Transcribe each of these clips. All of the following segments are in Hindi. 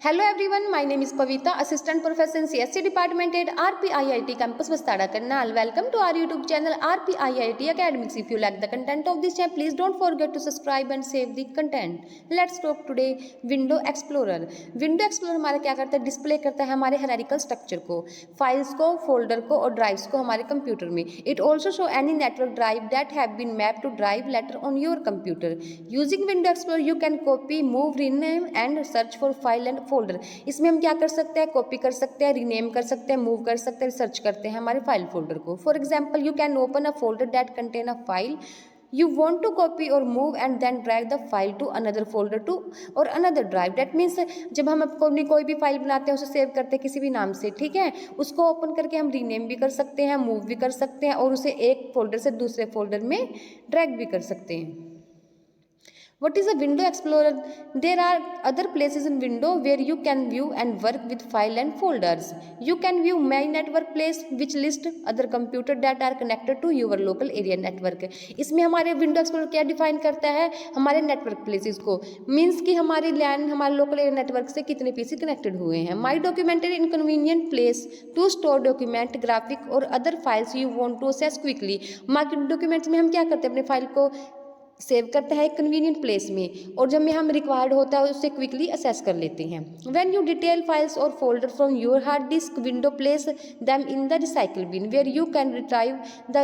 Hello everyone, my name is Pavita, Assistant Professor in CSC Department at RPIIT Campus Bastada Karnal. Welcome to our YouTube channel RPIIT Academics. If you like the content of this channel, please don't forget to subscribe and save the content. Let's talk today Window Explorer. Window Explorer हमारा क्या करता है, डिस्प्ले करता है हमारे हायरार्किकल स्ट्रक्चर को, फाइल्स को, फोल्डर को और ड्राइव्स को हमारे कंप्यूटर में. It also show any network drive that have been mapped to drive letter on your computer. Using window explorer you can copy, move, rename and search for file and folder. इसमें हम क्या कर सकते हैं, कॉपी कर सकते हैं, रीनेम कर सकते हैं, मूव कर सकते हैं, सर्च करते हैं हमारे फाइल फोल्डर को. For example you can open a folder that contain a file you want to copy or move and then drag the file to another folder to or another drive. that means जब हम अपनी कोई भी फाइल बनाते हैं उसे सेव करते हैं किसी भी नाम से, ठीक है, उसको ओपन करके हम रीनेम भी कर सकते हैं, मूव भी कर सकते हैं और उसे एक फोल्डर से दूसरे फोल्डर में ड्रैग भी कर सकते हैं. What is a window explorer? There are other places in window where you can view and work with file and folders. You can view my network place which list other computer that are connected to your local area network. इसमें हमारे विंडो एक्सप्लोरर क्या डिफाइन करता है, हमारे नेटवर्क प्लेसेस को, मीन्स कि हमारे लैन हमारे लोकल एरिया नेटवर्क से कितने पीसी कनेक्टेड हुए हैं. My documented inconvenient place to store document, graphic और other files you want to access quickly. Market documents में हम क्या करते हैं, अपने फाइल को सेव करते हैं एक कन्वीनियंट प्लेस में और जब में हम रिक्वायर्ड होता है उससे क्विकली असेस कर लेते हैं. व्हेन यू डिटेल फाइल्स और folder from your hard disk window place them in the recycle bin where you can retrieve the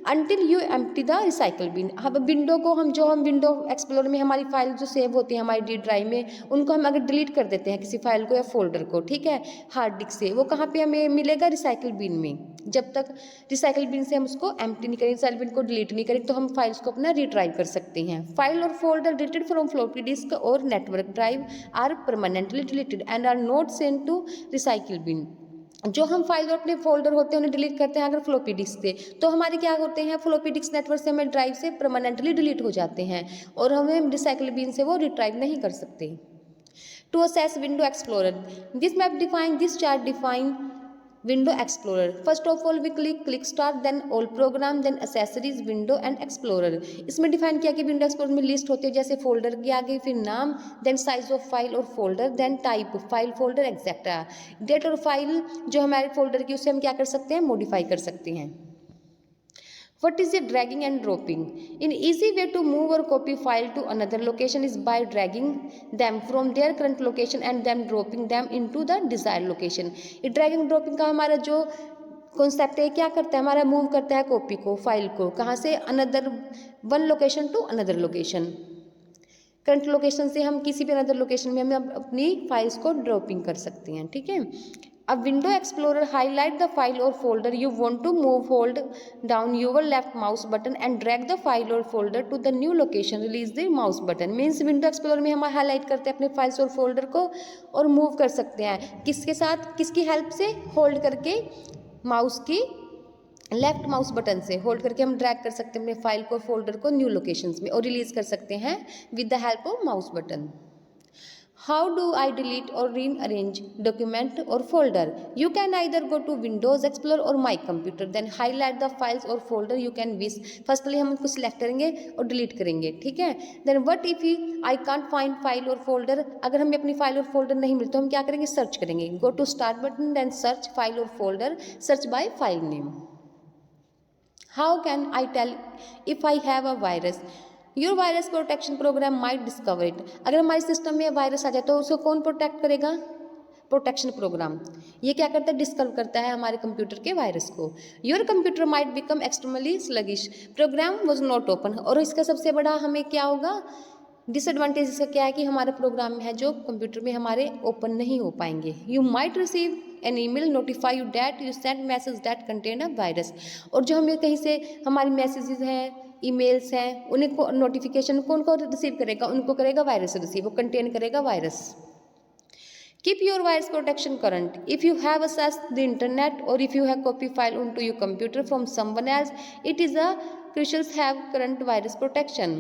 until you empty the recycle bin. अब विंडो को हम विंडो एक्सप्लोरर में हमारी फाइल जो सेव होती है हमारी डी ड्राइव में, उनको हम अगर डिलीट कर देते हैं किसी फाइल को या फोल्डर को, ठीक है, हार्ड डिस्क से, वो कहाँ पे हमें मिलेगा, रिसाइकल बिन में. जब तक रिसाइकल बिन से हम उसको एम्प्टी नहीं करेंगे, रिसाइकल बिन को डिलीट नहीं करेंगे तो हम फाइल्स को अपना रिट्राइव कर सकते हैं. फाइल और folder deleted from floppy disk और network drive are permanently deleted and are not sent to recycle bin. जो हम फाइल और अपने फोल्डर होते हैं उन्हें डिलीट करते हैं अगर फ्लॉपी डिस्क से, तो हमारे क्या होते हैं, फ्लॉपी डिस्क नेटवर्क से हमें ड्राइव से परमानेंटली डिलीट हो जाते हैं और हमें रिसाइकल बिन से वो रिट्राइव नहीं कर सकते. To assess window explorer, this map define, this chart define window explorer. First of all we click start, then all program, then accessories, window and explorer. इसमें डिफाइन किया कि विंडो एक्सप्लोरर में लिस्ट होती है जैसे फोल्डर के आगे फिर नाम, देन साइज ऑफ फाइल और folder, then type file folder etcetera. Date और फाइल जो हमारे फोल्डर की उससे हम क्या कर सकते हैं, मॉडिफाई कर सकते हैं. What is a dragging and dropping? An easy way to move or copy file to another location is by dragging them from their current location and then dropping them into the desired location. ये dragging dropping का हमारा जो कॉन्सेप्ट है क्या करता है, हमारा मूव करता है कॉपी को, फाइल को, कहाँ से, another one location to another location. Current location से हम किसी भी अनदर लोकेशन में हम अपनी फाइल्स को ड्रॉपिंग कर सकते हैं, ठीक है. A window explorer highlight the file or folder you want to move, hold down your left mouse button and drag the file or folder to the new location, release the mouse button. Means window explorer में हम हाईलाइट करते हैं अपने फाइल्स और फोल्डर को और मूव कर सकते हैं किसके साथ, किसकी हेल्प से, होल्ड करके माउस की लेफ्ट माउस बटन से होल्ड करके हम ड्रैग कर सकते हैं अपने फाइल को, फोल्डर को न्यू लोकेशंस में और रिलीज कर सकते हैं with the help of mouse button. How do I delete or rearrange document or folder? You can either go to Windows Explorer or My Computer, then highlight the files or folder you can wish. Firstly हम उनको select करेंगे और delete करेंगे, ठीक है. Then what if I can't find file or folder? अगर हमें अपनी फाइल और फोल्डर नहीं मिलते तो हम क्या करेंगे, सर्च करेंगे. Go to Start button, then search file or folder, search by file name. How can I tell if I have a virus? Your virus protection program might discover it. अगर हमारे सिस्टम में वायरस आ जाए तो उसको कौन प्रोटेक्ट करेगा, प्रोटेक्शन प्रोग्राम. ये क्या करता है, डिस्कवर करता है हमारे कंप्यूटर के वायरस को. Your computer might become extremely sluggish, program was not open. और इसका सबसे बड़ा हमें क्या होगा, डिसएडवांटेज इसका क्या है कि हमारे प्रोग्राम है जो कंप्यूटर में हमारे ओपन नहीं हो पाएंगे. You might receive an email notify you that you send message that contain a virus. और जो हमें कहीं से हमारी मैसेजेस हैं, ईमेल्स हैं, उन्हें को नोटिफिकेशन कौन को रिसीव करेगा, उनको करेगा वायरस रिसीव, वो कंटेन करेगा virus. Keep your virus protection current. If you have accessed the internet or if you have copy file onto your computer from someone else, it is a crucial have current virus protection.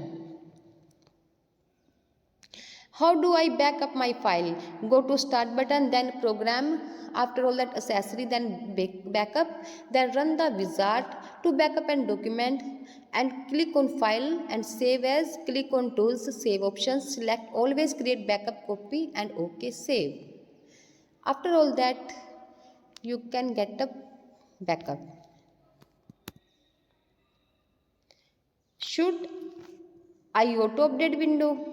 How do I back up my file? Go to start button, then program, after all that accessory, then backup, then run the wizard to backup and document, and click on file and save as, click on tools, save options, select always create backup copy and OK save. After all that you can get a backup. Should I auto update window?